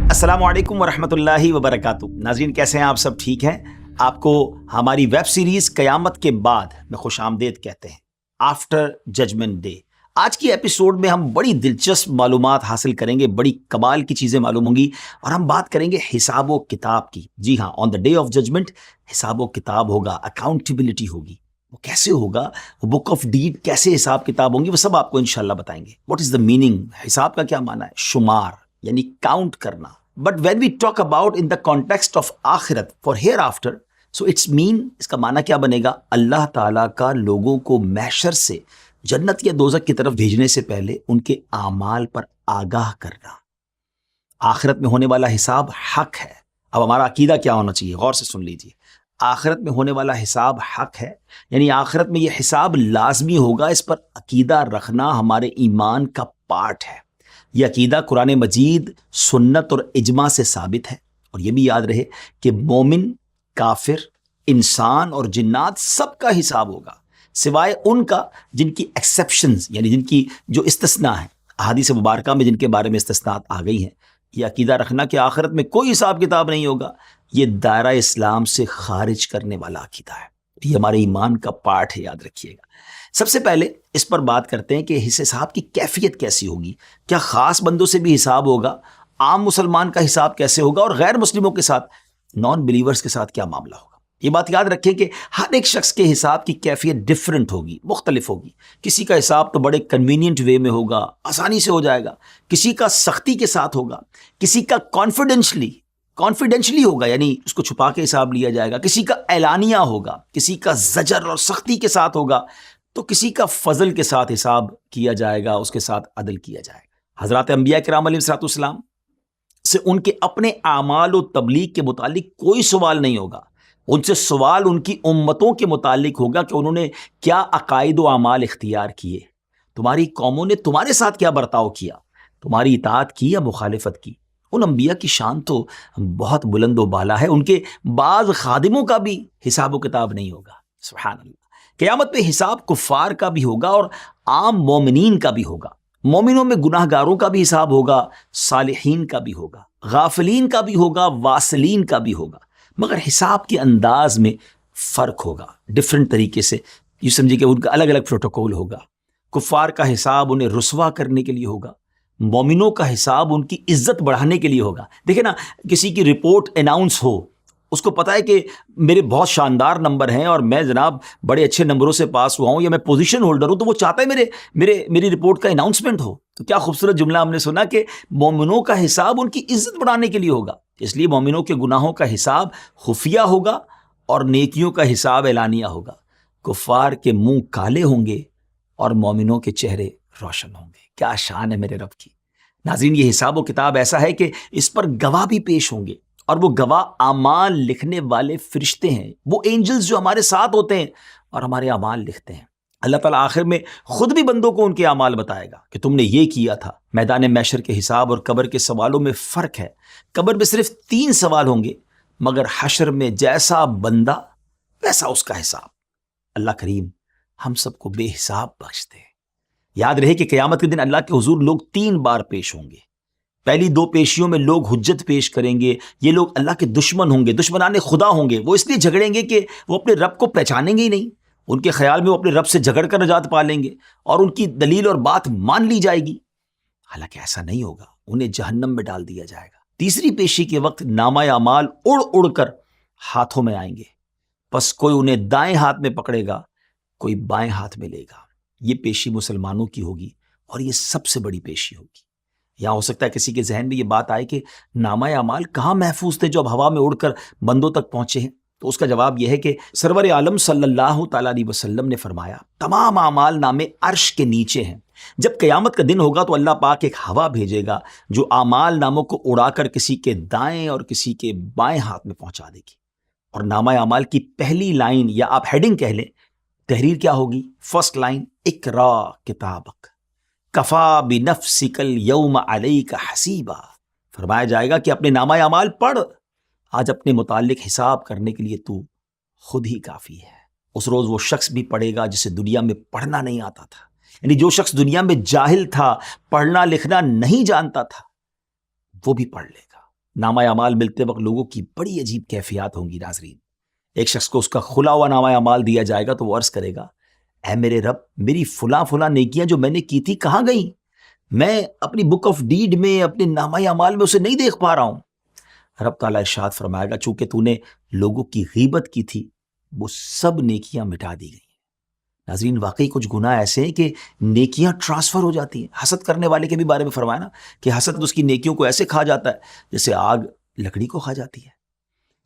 السلام علیکم ورحمۃ اللہ وبرکاتہ. ناظرین کیسے ہیں آپ؟ سب ٹھیک ہیں؟ آپ کو ہماری ویب سیریز قیامت کے بعد میں خوش آمدید کہتے ہیں، آفٹر ججمنٹ ڈے. آج کی ایپیسوڈ میں ہم بڑی دلچسپ معلومات حاصل کریں گے، بڑی کمال کی چیزیں معلوم ہوں گی، اور ہم بات کریں گے حساب و کتاب کی. جی ہاں، آن دا ڈے آف ججمنٹ حساب و کتاب ہوگا، اکاؤنٹیبلٹی ہوگی. وہ کیسے ہوگا؟ وہ بک آف ڈیڈ کیسے حساب کتاب ہوں گی، وہ سب آپ کو انشاءاللہ بتائیں گے. What is the meaning? حساب کا کیا معنی ہے؟ شمار یعنی کاؤنٹ کرنا. But when we talk about in the context of آخرت for hereafter, so it's mean اس کا معنی کیا بنے گا؟ اللہ تعالیٰ کا لوگوں کو محشر سے جنت یا دوزخ کی طرف بھیجنے سے پہلے ان کے اعمال پر آگاہ کرنا. آخرت میں ہونے والا حساب حق ہے. اب ہمارا عقیدہ کیا ہونا چاہیے؟ غور سے سن لیجیے. آخرت میں ہونے والا حساب حق ہے، یعنی آخرت میں یہ حساب لازمی ہوگا. اس پر عقیدہ رکھنا ہمارے ایمان کا پارٹ ہے. یہ عقیدہ قرآن مجید، سنت اور اجماع سے ثابت ہے. اور یہ بھی یاد رہے کہ مومن، کافر، انسان اور جنات سب کا حساب ہوگا، سوائے ان کا جن کی ایکسیپشنز یعنی جن کی جو استثناء ہیں. احادیث مبارکہ میں جن کے بارے میں استثناءات آ گئی ہیں. یہ عقیدہ رکھنا کہ آخرت میں کوئی حساب کتاب نہیں ہوگا، یہ دائرہ اسلام سے خارج کرنے والا عقیدہ ہے. یہ ہمارے ایمان کا پارٹ ہے، یاد رکھیے گا. سب سے پہلے اس پر بات کرتے ہیں کہ اس حساب کی کیفیت کیسی ہوگی. کیا خاص بندوں سے بھی حساب ہوگا؟ عام مسلمان کا حساب کیسے ہوگا؟ اور غیر مسلموں کے ساتھ، نان بلیورز کے ساتھ کیا معاملہ ہوگا؟ یہ بات یاد رکھیں کہ ہر ایک شخص کے حساب کی کیفیت ڈیفرنٹ ہوگی، مختلف ہوگی. کسی کا حساب تو بڑے کنوینینٹ وے میں ہوگا، آسانی سے ہو جائے گا. کسی کا سختی کے ساتھ ہوگا. کسی کا کانفیڈینشلی ہوگا، یعنی اس کو چھپا کے حساب لیا جائے گا. کسی کا اعلانیہ ہوگا. کسی کا زجر اور سختی کے ساتھ ہوگا. تو کسی کا فضل کے ساتھ حساب کیا جائے گا، اس کے ساتھ عدل کیا جائے گا. حضرات انبیاء کرام علیہ الصلوۃ والسلام سے ان کے اپنے اعمال و تبلیغ کے متعلق کوئی سوال نہیں ہوگا. ان سے سوال ان کی امتوں کے متعلق ہوگا کہ انہوں نے کیا عقائد و اعمال اختیار کیے، تمہاری قوموں نے تمہارے ساتھ کیا برتاؤ کیا، تمہاری اطاعت کی یا مخالفت کی. ان انبیاء کی شان تو بہت بلند و بالا ہے. ان کے بعض خادموں کا بھی حساب و کتاب نہیں ہوگا. سبحان اللہ. قیامت پہ حساب کفار کا بھی ہوگا اور عام مومنین کا بھی ہوگا. مومنوں میں گناہ گاروں کا بھی حساب ہوگا، صالحین کا بھی ہوگا، غافلین کا بھی ہوگا، واصلین کا بھی ہوگا. مگر حساب کے انداز میں فرق ہوگا، ڈفرینٹ طریقے سے. یہ سمجھے کہ ان کا الگ الگ پروٹوکول ہوگا. کفار کا حساب انہیں رسوا کرنے کے لیے ہوگا، مومنوں کا حساب ان کی عزت بڑھانے کے لیے ہوگا. دیکھیں نا، کسی کی رپورٹ اناؤنس ہو، اس کو پتا ہے کہ میرے بہت شاندار نمبر ہیں اور میں جناب بڑے اچھے نمبروں سے پاس ہوا ہوں یا میں پوزیشن ہولڈر ہوں، تو وہ چاہتا ہے میری رپورٹ کا اناؤنسمنٹ ہو. تو کیا خوبصورت جملہ ہم نے سنا کہ مومنوں کا حساب ان کی عزت بڑھانے کے لیے ہوگا. اس لیے مومنوں کے گناہوں کا حساب خفیہ ہوگا اور نیکیوں کا حساب اعلانیہ ہوگا. کفار کے منہ کالے ہوں گے اور مومنوں کے چہرے روشن ہوں گے. کیا شان ہے میرے رب کی. ناظرین، یہ حساب و کتاب ایسا ہے کہ اس پر گواہ بھی پیش ہوں گے، اور وہ گواہ اعمال لکھنے والے فرشتے ہیں، وہ اینجلز جو ہمارے ساتھ ہوتے ہیں اور ہمارے اعمال لکھتے ہیں. اللہ تعالیٰ آخر میں خود بھی بندوں کو ان کے اعمال بتائے گا کہ تم نے یہ کیا تھا. میدان محشر کے حساب اور قبر کے سوالوں میں فرق ہے. قبر میں صرف 3 سوال ہوں گے، مگر حشر میں جیسا بندہ ویسا اس کا حساب. اللہ کریم ہم سب کو بے حساب بخش دے. یاد رہے کہ قیامت کے دن اللہ کے حضور لوگ 3 بار پیش ہوں گے. پہلی 2 پیشیوں میں لوگ حجت پیش کریں گے. یہ لوگ اللہ کے دشمن ہوں گے، دشمنان خدا ہوں گے. وہ اس لیے جھگڑیں گے کہ وہ اپنے رب کو پہچانیں گے ہی نہیں. ان کے خیال میں وہ اپنے رب سے جھگڑ کر نجات پا لیں گے اور ان کی دلیل اور بات مان لی جائے گی. حالانکہ ایسا نہیں ہوگا، انہیں جہنم میں ڈال دیا جائے گا. تیسری پیشی کے وقت نامہ اعمال اڑ اڑ کر ہاتھوں میں آئیں گے. پس کوئی انہیں دائیں ہاتھ میں پکڑے گا، کوئی بائیں ہاتھ میں لے گا. یہ پیشی مسلمانوں کی ہوگی اور یہ سب سے بڑی پیشی ہوگی. یہاں ہو سکتا ہے کسی کے ذہن میں یہ بات آئے کہ نامہ اعمال کہاں محفوظ تھے جو اب ہوا میں اڑ کر بندوں تک پہنچے ہیں. تو اس کا جواب یہ ہے کہ سرور عالم صلی اللہ تعالیٰ علیہ وسلم نے فرمایا تمام اعمال نامے عرش کے نیچے ہیں. جب قیامت کا دن ہوگا تو اللہ پاک ایک ہوا بھیجے گا جو اعمال ناموں کو اڑا کر کسی کے دائیں اور کسی کے بائیں ہاتھ میں پہنچا دے گی. اور نامہ اعمال کی پہلی لائن یا آپ ہیڈنگ کہہ لیں، تحریر کیا ہوگی؟ فرسٹ لائن، اقرا کتابک کفا بنفسک الیوم علیک حسیبا. فرمایا جائے گا کہ اپنے نامہ اعمال پڑھ، آج اپنے متعلق حساب کرنے کے لیے تو خود ہی کافی ہے. اس روز وہ شخص بھی پڑھے گا جسے دنیا میں پڑھنا نہیں آتا تھا، یعنی جو شخص دنیا میں جاہل تھا، پڑھنا لکھنا نہیں جانتا تھا، وہ بھی پڑھ لے گا۔ نامہ اعمال ملتے وقت لوگوں کی بڑی عجیب کیفیات ہوں گی ناظرین۔ ایک شخص کو اس کا کھلا ہوا نامہ اعمال دیا جائے گا تو وہ عرض کرے گا، اے میرے رب، میری فلاں نیکیاں جو میں نے کی تھی کہاں گئیں؟ میں اپنی بک آف ڈیڈ میں، اپنے نامہ اعمال میں اسے نہیں دیکھ پا رہا ہوں۔ رب تعالیٰ ارشاد فرمائے گا، چونکہ تو نے لوگوں کی غیبت کی تھی، وہ سب نیکیاں مٹا دی گئی۔ ناظرین، واقعی کچھ گناہ ایسے ہیں کہ نیکیاں ٹرانسفر ہو جاتی ہیں۔ حسد کرنے والے کے بھی بارے میں فرمایا نا کہ حسد اس کی نیکیوں کو ایسے کھا جاتا ہے جیسے آگ لکڑی کو کھا جاتی ہے۔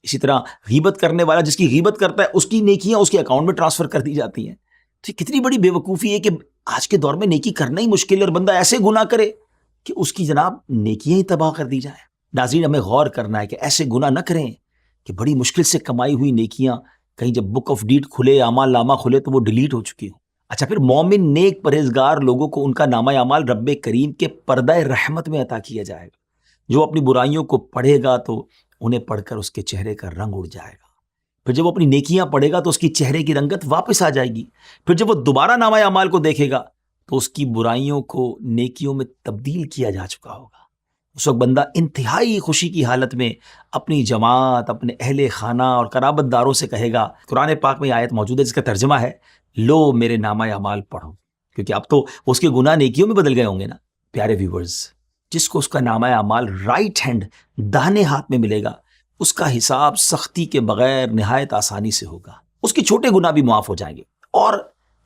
اسی طرح غیبت کرنے والا جس کی غیبت کرتا ہے، اس کی نیکیاں اس کے اکاؤنٹ میں ٹرانسفر کر دی جاتی ہیں۔ تو کتنی بڑی بے وقوفی ہے کہ آج کے دور میں نیکی کرنا ہی مشکل ہے اور بندہ ایسے گناہ کرے کہ اس کی جناب نیکیاں ہی تباہ کر دی جائیں۔ ناظرین، ہمیں غور کرنا ہے کہ ایسے گناہ نہ کریں کہ بڑی مشکل سے کمائی ہوئی نیکیاں کہیں جب بک آف ڈیڈ کھلے، اعمال نامہ کھلے تو وہ ڈیلیٹ ہو چکی ہوں۔ اچھا، پھر مومن نیک پرہیزگار لوگوں کو ان کا نامہ اعمال رب کریم کے پردہ رحمت میں عطا کیا جائے گا۔ جو اپنی برائیوں کو پڑھے گا تو انہیں پڑھ کر اس کے چہرے کا رنگ اڑ جائے گا۔ پھر جب وہ اپنی نیکیاں پڑھے گا تو اس کی چہرے کی رنگت واپس آ جائے گی۔ پھر جب وہ دوبارہ نامہ اعمال کو دیکھے گا تو اس کی برائیوں کو نیکیوں میں تبدیل کیا جا چکا ہوگا۔ اس وقت بندہ انتہائی خوشی کی حالت میں اپنی جماعت، اپنے اہل خانہ اور قرابت داروں سے کہے گا، قرآن پاک میں یہ آیت موجود ہے جس کا ترجمہ ہے، لو میرے نامہ اعمال پڑھو، کیونکہ اب تو اس کے گناہ نیکیوں میں بدل گئے ہوں گے نا۔ پیارے ویورز، جس کو اس کا نامہ اعمال رائٹ ہینڈ، داہنے ہاتھ میں ملے گا، اس کا حساب سختی کے بغیر نہایت آسانی سے ہوگا۔ اس کے چھوٹے گناہ بھی معاف ہو جائیں گے، اور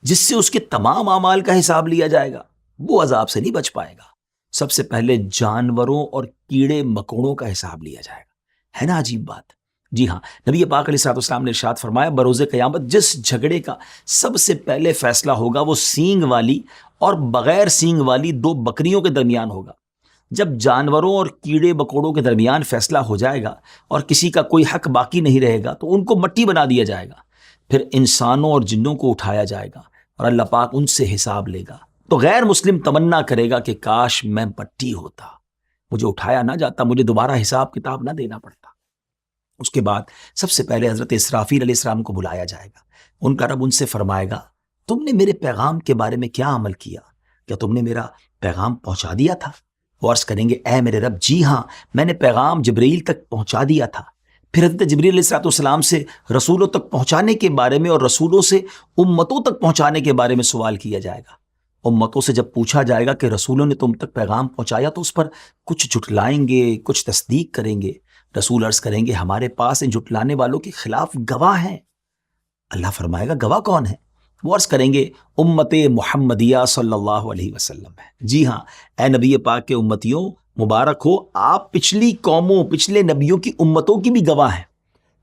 جس سے اس کے تمام اعمال کا حساب لیا جائے گا وہ عذاب سے نہیں بچ پائے گا۔ سب سے پہلے جانوروں اور کیڑے مکوڑوں کا حساب لیا جائے گا۔ ہے نا عجیب بات؟ جی ہاں، نبی پاک علیہ السلام نے ارشاد فرمایا، بروز قیامت جس جھگڑے کا سب سے پہلے فیصلہ ہوگا وہ سینگ والی اور بغیر سینگ والی دو بکریوں کے درمیان ہوگا۔ جب جانوروں اور کیڑے مکوڑوں کے درمیان فیصلہ ہو جائے گا اور کسی کا کوئی حق باقی نہیں رہے گا تو ان کو مٹی بنا دیا جائے گا۔ پھر انسانوں اور جنوں کو اٹھایا جائے گا اور اللہ پاک ان سے حساب لے گا۔ تو غیر مسلم تمنا کرے گا کہ کاش میں مٹی ہوتا، مجھے اٹھایا نہ جاتا، مجھے دوبارہ حساب کتاب نہ دینا پڑتا۔ اس کے بعد سب سے پہلے حضرت اسرافیل علیہ السلام کو بلایا جائے گا۔ ان کا رب ان سے فرمائے گا، تم نے میرے پیغام کے بارے میں کیا عمل کیا؟ کیا تم نے میرا پیغام پہنچا دیا تھا؟ وہ عرض کریں گے، اے میرے رب، جی ہاں، میں نے پیغام جبرائیل تک پہنچا دیا تھا۔ پھر حضرت جبرائیل علیہ السلام سے رسولوں تک پہنچانے کے بارے میں اور رسولوں سے امتوں تک پہنچانے کے بارے میں سوال کیا جائے گا۔ امتوں سے جب پوچھا جائے گا کہ رسولوں نے تم تک پیغام پہنچایا تو اس پر کچھ جھٹلائیں گے، کچھ تصدیق کریں گے۔ رسول عرض کریں گے، ہمارے پاس ان جھٹلانے والوں کے خلاف گواہ ہیں۔ اللہ فرمائے گا، گواہ کون ہے؟ وہ عرض کریں گے، امت محمدیہ صلی اللہ علیہ وسلم ہے۔ جی ہاں، اے نبی پاک کے امتیوں، مبارک ہو، آپ پچھلی قوموں، پچھلے نبیوں کی امتوں کی بھی گواہ ہیں۔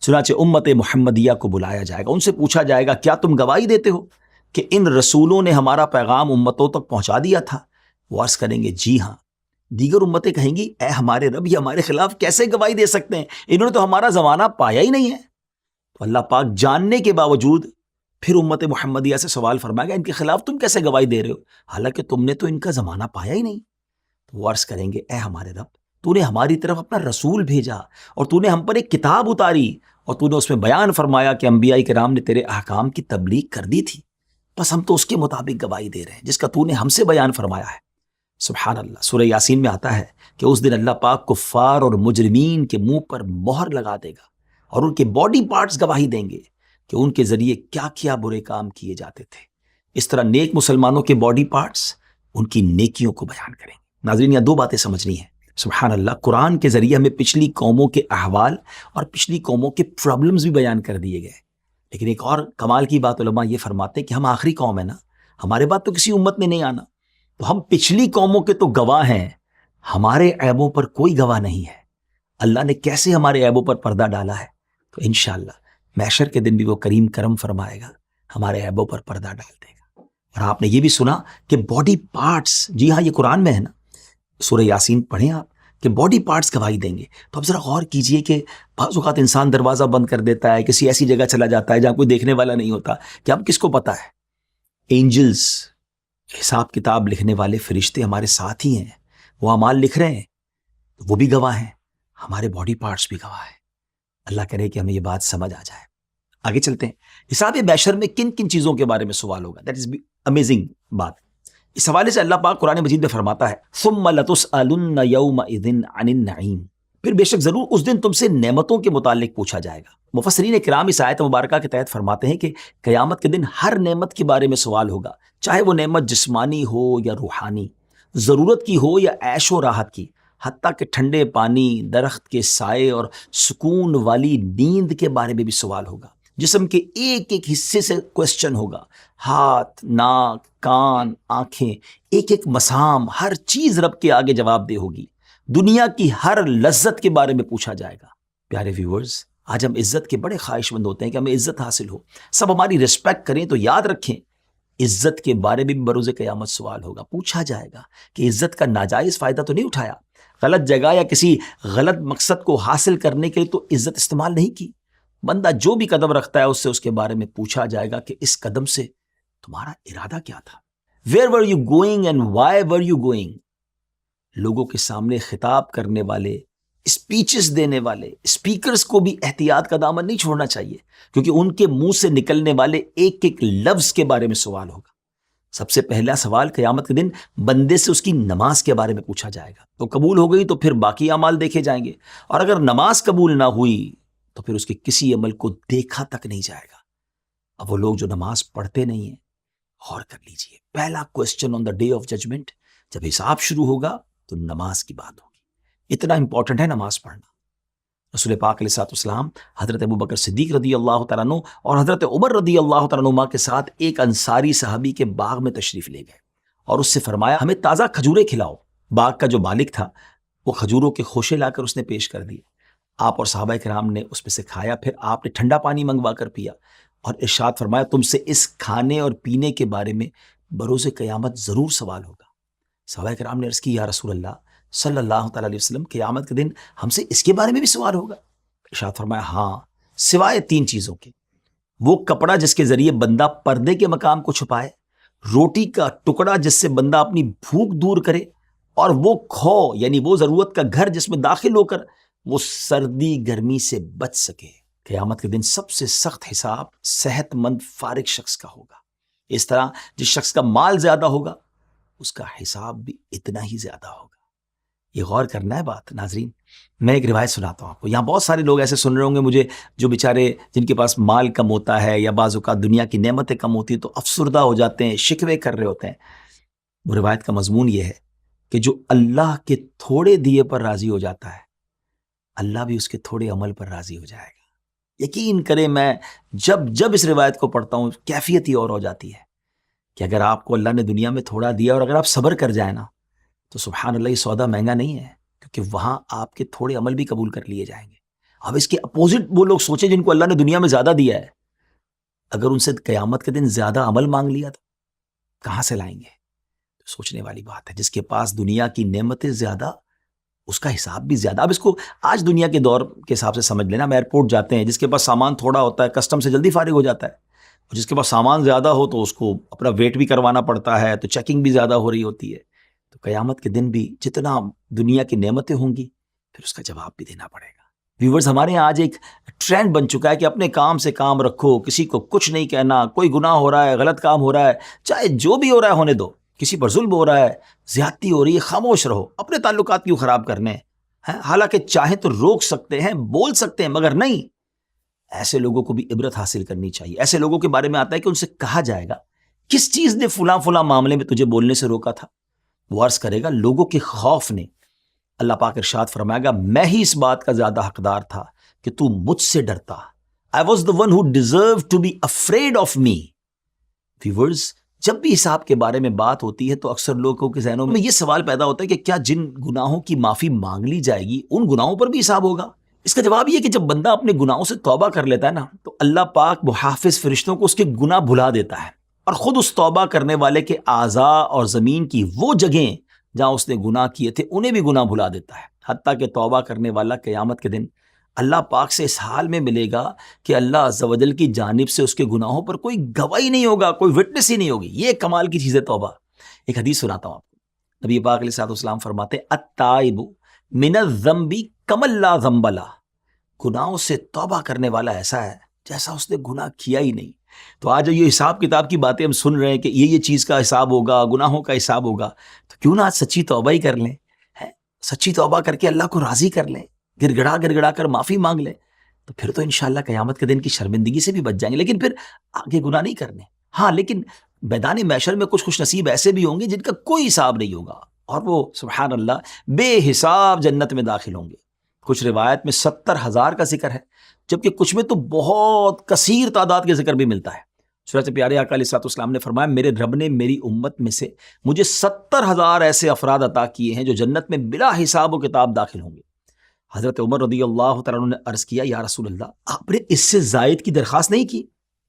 چنانچہ امت محمدیہ کو بلایا جائے گا، ان سے پوچھا جائے گا، کیا تم گواہی دیتے ہو کہ ان رسولوں نے ہمارا پیغام امتوں تک پہنچا دیا تھا؟ وہ عرض کریں گے، جی ہاں۔ دیگر امتیں کہیں گی، اے ہمارے رب، یہ ہمارے خلاف کیسے گواہی دے سکتے ہیں؟ انہوں نے تو ہمارا زمانہ پایا ہی نہیں ہے۔ تو اللہ پاک جاننے کے باوجود پھر امت محمدیہ سے سوال فرمائے گا، ان کے خلاف تم کیسے گواہی دے رہے ہو حالانکہ تم نے تو ان کا زمانہ پایا ہی نہیں؟ تو وہ عرض کریں گے، اے ہمارے رب، تو نے ہماری طرف اپنا رسول بھیجا اور تو نے ہم پر ایک کتاب اتاری اور تو نے اس میں بیان فرمایا کہ انبیاء کرام نے تیرے احکام کی تبلیغ کر دی تھی، بس ہم تو اس کے مطابق گواہی دے رہے ہیں جس کا تو نے ہم سے بیان فرمایا ہے۔ سبحان اللہ، سورہ یاسین میں آتا ہے کہ اس دن اللہ پاک کفار اور مجرمین کے منہ پر مہر لگا دے گا اور ان کے باڈی پارٹس گواہی دیں گے کہ ان کے ذریعے کیا کیا برے کام کیے جاتے تھے۔ اس طرح نیک مسلمانوں کے باڈی پارٹس ان کی نیکیوں کو بیان کریں گے۔ ناظرین، یہاں دو باتیں سمجھنی ہیں۔ سبحان اللہ، قرآن کے ذریعے ہمیں پچھلی قوموں کے احوال اور پچھلی قوموں کے پرابلمز بھی بیان کر دیے گئے، لیکن ایک اور کمال کی بات علماء یہ فرماتے ہیں کہ ہم آخری قوم ہیں نا، ہمارے بعد تو کسی امت نے نہیں آنا، تو ہم پچھلی قوموں کے تو گواہ ہیں، ہمارے عیبوں پر کوئی گواہ نہیں ہے۔ اللہ نے کیسے ہمارے عیبوں پر پردہ ڈالا ہے، تو انشاءاللہ محشر کے دن بھی وہ کریم کرم فرمائے گا، ہمارے عیبوں پر پردہ ڈال دے گا۔ اور آپ نے یہ بھی سنا کہ باڈی پارٹس، جی ہاں، یہ قرآن میں ہے نا، سورہ یاسین پڑھیں آپ کہ باڈی پارٹس گواہی دیں گے۔ تو اب ذرا غور کیجئے کہ بعض اوقات انسان دروازہ بند کر دیتا ہے، کسی ایسی جگہ چلا جاتا ہے جہاں کوئی دیکھنے والا نہیں ہوتا، کہ اب کس کو پتا ہے؟ اینجلز، حساب کتاب لکھنے والے فرشتے ہمارے ساتھ ہی ہیں، وہ اعمال لکھ رہے ہیں، تو وہ بھی گواہ ہیں، ہمارے باڈی پارٹس بھی گواہ ہیں۔ اللہ کرے کہ ہمیں یہ بات سمجھ آ جائے۔ آگے چلتے ہیں، حساب محشر میں کن کن چیزوں کے بارے میں سوال ہوگا؟ دیٹ از امیزنگ بات۔ اس حوالے سے اللہ پاک قرآن مجید میں فرماتا ہے ثم لتسألن یومئذ عن النعیم، پھر بے شک ضرور اس دن تم سے نعمتوں کے متعلق پوچھا جائے گا۔ مفسرین کرام اس آیت مبارکہ کے تحت فرماتے ہیں کہ قیامت کے دن ہر نعمت کے بارے میں سوال ہوگا، چاہے وہ نعمت جسمانی ہو یا روحانی، ضرورت کی ہو یا عیش و راحت کی، حتیٰ کہ ٹھنڈے پانی، درخت کے سائے اور سکون والی نیند کے بارے میں بھی سوال ہوگا۔ جسم کے ایک ایک حصے سے کوسچن ہوگا، ہاتھ، ناک، کان، آنکھیں، ایک ایک مسام، ہر چیز رب کے آگے جواب دہ ہوگی۔ دنیا کی ہر لذت کے بارے میں پوچھا جائے گا۔ پیارے ویورز، آج ہم عزت کے بڑے خواہش مند ہوتے ہیں کہ ہمیں عزت حاصل ہو، سب ہماری رسپیکٹ کریں، تو یاد رکھیں عزت کے بارے میں بھی بروز قیامت سوال ہوگا، پوچھا جائے گا کہ عزت کا ناجائز فائدہ تو نہیں اٹھایا، غلط جگہ یا کسی غلط مقصد کو حاصل کرنے کے لیے تو عزت استعمال نہیں کی۔ بندہ جو بھی قدم رکھتا ہے اس کے بارے میں پوچھا جائے گا کہ اس قدم سے تمہارا ارادہ کیا تھا؟ Where were you going and why were you going؟ لوگوں کے سامنے خطاب کرنے والے، اسپیچز دینے والے اسپیکرز کو بھی احتیاط کا دامن نہیں چھوڑنا چاہیے، کیونکہ ان کے منہ سے نکلنے والے ایک ایک لفظ کے بارے میں سوال ہوگا۔ سب سے پہلا سوال قیامت کے دن بندے سے اس کی نماز کے بارے میں پوچھا جائے گا، تو قبول ہو گئی تو پھر باقی اعمال دیکھے جائیں گے، اور اگر نماز قبول نہ ہوئی تو پھر اس کے کسی عمل کو دیکھا تک نہیں جائے گا۔ اب وہ لوگ جو نماز پڑھتے نہیں ہیں، غور کر لیجئے، پہلا question on the day of judgement, جب حساب شروع ہوگا تو نماز کی بات ہوگی۔ اتنا امپورٹنٹ ہے نماز پڑھنا۔ رسول پاک علیہ الصلوۃ والسلام حضرت ابوبکر صدیق رضی اللہ تعالیٰ عنہ اور حضرت عمر رضی اللہ تعالیٰ عنہ کے ساتھ ایک انصاری صحابی کے باغ میں تشریف لے گئے اور اس سے فرمایا ہمیں تازہ کھجوریں کھلاؤ۔ باغ کا جو مالک تھا وہ کھجوروں کے خوشے لا کر اس نے پیش کر دیے۔ آپ اور صحابہ کرام نے اس میں سے کھایا، پھر آپ نے ٹھنڈا پانی منگوا کر پیا اور ارشاد فرمایا تم سے اس کھانے اور پینے کے بارے میں بروز قیامت ضرور سوال ہوگا۔ صحابہ کرام نے عرض کی یا رسول اللہ صلی اللہ تعالیٰ علیہ وسلم، قیامت کے دن ہم سے اس کے بارے میں بھی سوال ہوگا؟ ارشاد فرمایا ہاں، سوائے 3 چیزوں کے، وہ کپڑا جس کے ذریعے بندہ پردے کے مقام کو چھپائے، روٹی کا ٹکڑا جس سے بندہ اپنی بھوک دور کرے، اور وہ کھو یعنی وہ ضرورت کا گھر جس میں داخل ہو کر وہ سردی گرمی سے بچ سکے۔ قیامت کے دن سب سے سخت حساب صحت مند فارغ شخص کا ہوگا۔ اس طرح جس شخص کا مال زیادہ ہوگا اس کا حساب بھی اتنا ہی زیادہ ہوگا۔ یہ غور کرنا ہے بات۔ ناظرین، میں ایک روایت سناتا ہوں آپ کو۔ یہاں بہت سارے لوگ ایسے سن رہے ہوں گے مجھے، جو بیچارے جن کے پاس مال کم ہوتا ہے یا بعض اوقات دنیا کی نعمتیں کم ہوتی ہیں تو افسردہ ہو جاتے ہیں، شکوے کر رہے ہوتے ہیں۔ وہ روایت کا مضمون یہ ہے کہ جو اللہ کے تھوڑے دیے پر راضی ہو جاتا ہے، اللہ بھی اس کے تھوڑے عمل پر راضی ہو جائے گا۔ یقین کریں، میں جب اس روایت کو پڑھتا ہوں کیفیت ہی اور ہو جاتی ہے کہ اگر آپ کو اللہ نے دنیا میں تھوڑا دیا اور اگر آپ صبر کر جائیں نا تو سبحان اللہ، یہ سودا مہنگا نہیں ہے، کیونکہ وہاں آپ کے تھوڑے عمل بھی قبول کر لیے جائیں گے۔ اب اس کے اپوزٹ وہ لوگ سوچیں جن کو اللہ نے دنیا میں زیادہ دیا ہے، اگر ان سے قیامت کے دن زیادہ عمل مانگ لیا تو کہاں سے لائیں گے؟ سوچنے والی بات ہے۔ جس کے پاس دنیا کی نعمتیں زیادہ، اس کا حساب بھی زیادہ۔ اب اس کو آج دنیا کے دور کے حساب سے سمجھ لینا۔ ہم ایئرپورٹ جاتے ہیں، جس کے پاس سامان تھوڑا ہوتا ہے کسٹم سے جلدی فارغ ہو جاتا ہے، اور جس کے پاس سامان زیادہ ہو تو اس کو اپنا ویٹ بھی کروانا پڑتا ہے، تو چیکنگ بھی زیادہ ہو رہی ہوتی ہے۔ تو قیامت کے دن بھی جتنا دنیا کی نعمتیں ہوں گی پھر اس کا جواب بھی دینا پڑے گا۔ ویورز، ہمارے یہاں آج ایک ٹرینڈ بن چکا ہے کہ اپنے کام سے کام رکھو، کسی کو کچھ نہیں کہنا، کوئی گناہ ہو رہا ہے، غلط کام ہو رہا ہے، چاہے جو بھی ہو رہا ہے ہونے دو، کسی پر ظلم ہو رہا ہے، زیادتی ہو رہی ہے، خاموش رہو، اپنے تعلقات کیوں خراب کرنے ہیں؟ حالانکہ چاہیں تو روک سکتے ہیں، بول سکتے ہیں، مگر نہیں۔ ایسے لوگوں کو بھی عبرت حاصل کرنی چاہیے۔ ایسے لوگوں کے بارے میں آتا ہے کہ ان سے کہا جائے گا کس چیز نے فلاں معاملے میں تجھے بولنے سے روکا تھا؟ وہ عرض کرے گا لوگوں کے خوف نے۔ اللہ پاک ارشاد فرمائے گا میں ہی اس بات کا زیادہ حقدار تھا کہ تو مجھ سے ڈرتا۔ I was the one who deserved to be afraid of me۔ Viewers، جب بھی حساب کے بارے میں بات ہوتی ہے تو اکثر لوگوں کے ذہنوں میں یہ سوال پیدا ہوتا ہے کہ کیا جن گناہوں کی معافی مانگ لی جائے گی ان گناہوں پر بھی حساب ہوگا؟ اس کا جواب یہ کہ جب بندہ اپنے گناہوں سے توبہ کر لیتا ہے نا تو اللہ پاک محافظ فرشتوں کو اس کے گناہ بھلا دیتا ہے، اور خود اس توبہ کرنے والے کے اعضاء اور زمین کی وہ جگہیں جہاں اس نے گناہ کیے تھے انہیں بھی گناہ بھلا دیتا ہے، حتیٰ کہ توبہ کرنے والا قیامت کے دن اللہ پاک سے اس حال میں ملے گا کہ اللہ عز و جل کی جانب سے اس کے گناہوں پر کوئی گواہی نہیں ہوگا، کوئی وٹنس ہی نہیں ہوگی۔ یہ کمال کی چیز ہے توبہ۔ ایک حدیث سناتا ہوں آپ کو۔ نبی پاک علیہ الصلوۃ والسلام فرماتے ہیں التائب من الذنب کمن لا ذنب لہ، گناہوں سے توبہ کرنے والا ایسا ہے جیسا اس نے گناہ کیا ہی نہیں۔ تو آج یہ حساب کتاب کی باتیں ہم سن رہے ہیں کہ یہ چیز کا حساب ہوگا، گناہوں کا حساب ہوگا، تو کیوں نہ آج سچی توبہ ہی کر لیں، سچی توبہ کر کے اللہ کو راضی کر لیں، گڑ گڑا کر معافی مانگ لیں، تو پھر تو انشاءاللہ قیامت کے دن کی شرمندگی سے بھی بچ جائیں گے۔ لیکن پھر آگے گناہ نہیں کرنے، ہاں لیکن میدان محشر میں کچھ خوش نصیب ایسے بھی ہوں گے جن کا کوئی حساب نہیں ہوگا، اور وہ سبحان اللہ بے حساب جنت میں داخل ہوں گے۔ کچھ روایت میں 70,000 کا ذکر ہے، جبکہ کچھ میں تو بہت کثیر تعداد کے ذکر بھی ملتا ہے۔ چنانچہ پیارے آقا علیہ السلام نے فرمایا میرے رب نے میری امت میں سے مجھے 70,000 ایسے افراد عطا کیے ہیں جو جنت میں بلا حساب و کتاب داخل ہوں گے۔ حضرت عمر رضی اللہ تعالیٰ عنہ نے عرض کیا یا رسول اللہ آپ نے اس سے زائد کی درخواست نہیں کی؟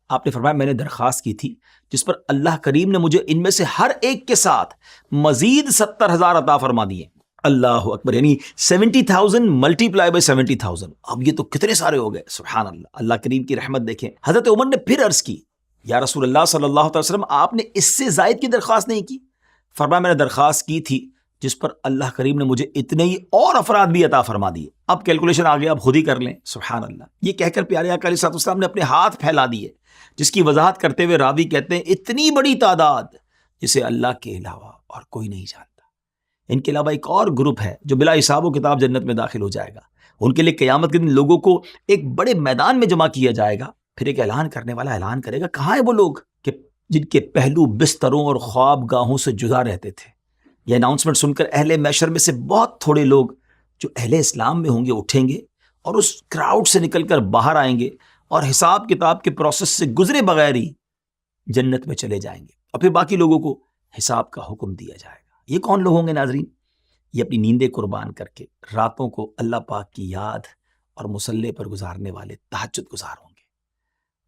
آپ نے فرمایا میں نے درخواست کی تھی جس پر اللہ کریم نے مجھے ان میں سے ہر ایک کے ساتھ مزید 70,000 عطا فرما دیے۔ اللہ اکبر، یعنی 70,000 ملٹی پلائی بائی 70,000، اب یہ تو کتنے سارے ہو گئے، سبحان اللہ۔ اللہ کریم کی رحمت دیکھیں، حضرت عمر نے پھر عرض کی یا رسول اللہ صلی اللہ علیہ وسلم آپ نے اس سے زائد کی درخواست نہیں کی؟ فرمایا میں نے درخواست کی تھی جس پر اللہ کریم نے مجھے اتنے ہی اور افراد بھی عطا فرما دیے۔ اب کیلکولیشن آگے آپ خود ہی کر لیں، سبحان اللہ۔ یہ کہہ کر پیارے آقا علیہ السلام نے اپنے ہاتھ پھیلا دیے، جس کی وضاحت کرتے ہوئے راوی کہتے ہیں اتنی بڑی تعداد جسے اللہ کے علاوہ اور کوئی نہیں جانتا۔ ان کے علاوہ ایک اور گروپ ہے جو بلا حساب و کتاب جنت میں داخل ہو جائے گا۔ ان کے لیے قیامت کے دن لوگوں کو ایک بڑے میدان میں جمع کیا جائے گا، پھر ایک اعلان کرنے والا اعلان کرے گا کہاں ہیں وہ لوگ کہ جن کے پہلو بستروں اور خواب گاہوں سے جدا رہتے تھے۔ یہ اناؤنسمنٹ سن کر اہل محشر میں سے بہت تھوڑے لوگ جو اہل اسلام میں ہوں گے اٹھیں گے اور اس کراؤڈ سے نکل کر باہر آئیں گے اور حساب کتاب کے پروسیس سے گزرے بغیر ہی جنت میں چلے جائیں گے، اور پھر باقی لوگوں کو حساب کا حکم دیا جائے گا۔ یہ کون لوگ ہوں گے ناظرین؟ یہ اپنی نیندیں قربان کر کے راتوں کو اللہ پاک کی یاد اور مصلی پر گزارنے والے تہجد گزار ہوں گے۔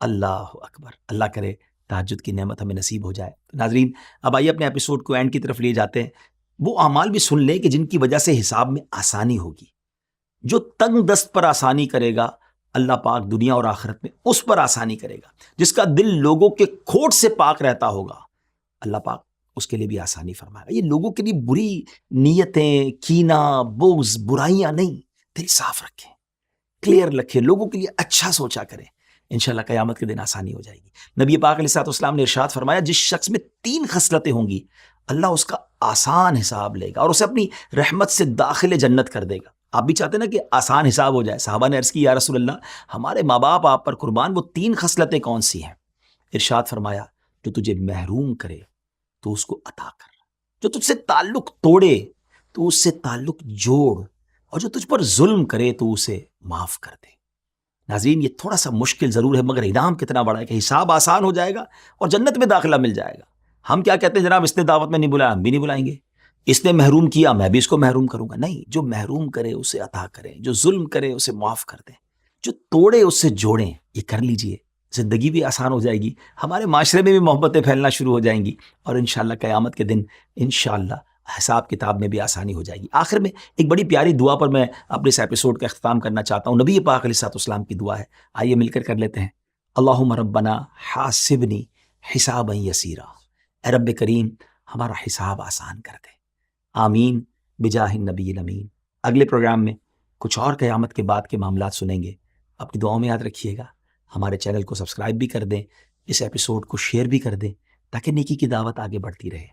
اللہ اکبر، اللہ کرے تہجد کی نعمت ہمیں نصیب ہو جائے۔ ناظرین اب آئیے اپنے ایپیسوڈ کو اینڈ کی طرف لے جاتے ہیں۔ وہ اعمال بھی سن لیں کہ جن کی وجہ سے حساب میں آسانی ہوگی۔ جو تنگ دست پر آسانی کرے گا اللہ پاک دنیا اور آخرت میں اس پر آسانی کرے گا۔ جس کا دل لوگوں کے کھوٹ سے پاک رہتا ہوگا اللہ پاک اس کے لیے بھی آسانی فرمائے گا۔ یہ لوگوں کے لیے بری نیتیں، کینہ، بغض، برائیاں نہیں، دل صاف رکھیں، کلیئر رکھیں، لوگوں کے لیے اچھا سوچا کریں، انشاءاللہ قیامت کے دن آسانی ہو جائے گی۔ نبی پاک علیہ السلام نے ارشاد فرمایا جس شخص میں 3 خصلتیں ہوں گی اللہ اس کا آسان حساب لے گا اور اسے اپنی رحمت سے داخل جنت کر دے گا۔ آپ بھی چاہتے ہیں نا کہ آسان حساب ہو جائے؟ صحابہ نے عرض کی یا رسول اللہ ہمارے ماں باپ آپ پر قربان، وہ 3 خصلتیں کون سی ہیں؟ ارشاد فرمایا جو تجھے محروم کرے تو اس کو عطا کر، جو تجھ سے تعلق توڑے تو اس سے تعلق جوڑ، اور جو تجھ پر ظلم کرے تو اسے معاف کر دے۔ ناظرین یہ تھوڑا سا مشکل ضرور ہے، مگر انعام کتنا بڑا ہے کہ حساب آسان ہو جائے گا اور جنت میں داخلہ مل جائے گا۔ ہم کیا کہتے ہیں جناب اس نے دعوت میں نہیں بلایا، ہم بھی نہیں بلائیں گے، اس نے محروم کیا میں بھی اس کو محروم کروں گا، نہیں، جو محروم کرے اسے عطا کریں، جو ظلم کرے اسے معاف کر دیں، جو توڑے اس سے جوڑیں، یہ کر لیجئے، زندگی بھی آسان ہو جائے گی، ہمارے معاشرے میں بھی محبتیں پھیلنا شروع ہو جائیں گی، اور انشاءاللہ قیامت کے دن انشاءاللہ حساب کتاب میں بھی آسانی ہو جائے گی۔ آخر میں ایک بڑی پیاری دعا پر میں اپنے اس ایپیسوڈ کا اختتام کرنا چاہتا ہوں۔ نبی پاک علیہ السلام کی دعا ہے، آئیے مل کر لیتے ہیں۔ اللہم ربنا حاسبنی حسابا یسیرا، اے رب کریم ہمارا حساب آسان کر دے، آمین بجاہ النبی الامین۔ اگلے پروگرام میں کچھ اور قیامت کے بعد کے معاملات سنیں گے۔ اپنی دعاؤں میں یاد رکھیے گا، ہمارے چینل کو سبسکرائب بھی کر دیں، اس ایپیسوڈ کو شیئر بھی کر دیں تاکہ نیکی کی دعوت آگے بڑھتی رہے۔